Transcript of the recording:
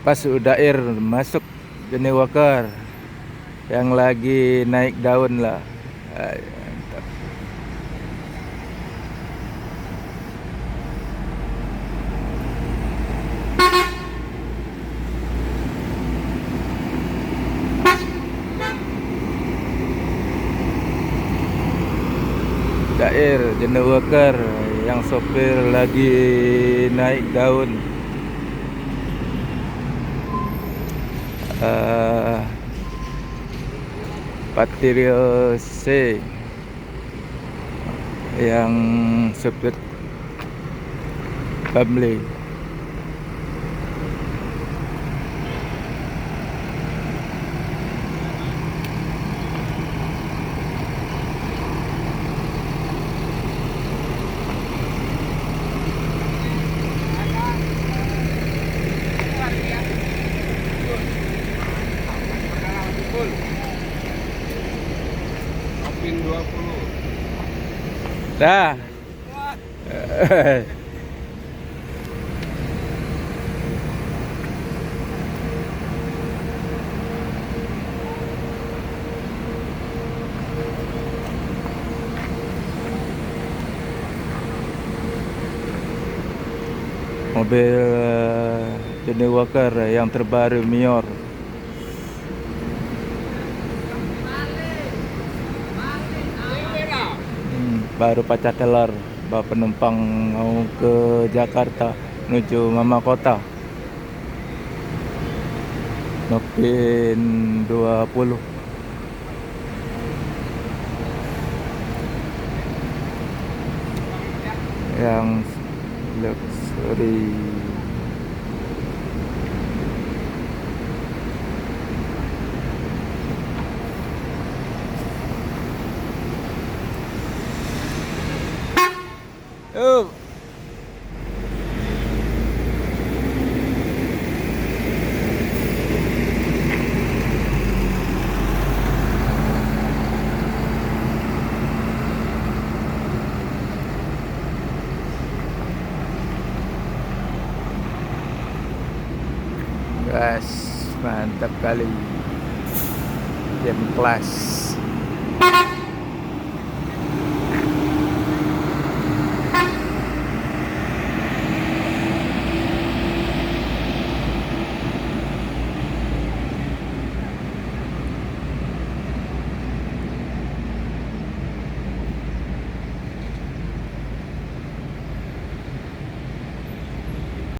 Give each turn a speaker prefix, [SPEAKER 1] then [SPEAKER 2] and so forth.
[SPEAKER 1] Pas udah air masuk Johnny Walker yang lagi naik daun lah. Mantap. Dair Johnny Walker yang sopir lagi naik daun. Patrio C yang sopir Bamli.
[SPEAKER 2] Opin 20.
[SPEAKER 1] Dah. Mobil Johnny Walker yang terbaru Mior. Baru pecah telur, bawa penumpang mau ke Jakarta menuju Mama Kota. Nopin 20. Yang luxury. Oh. Guys, mantap kali. Game kelas.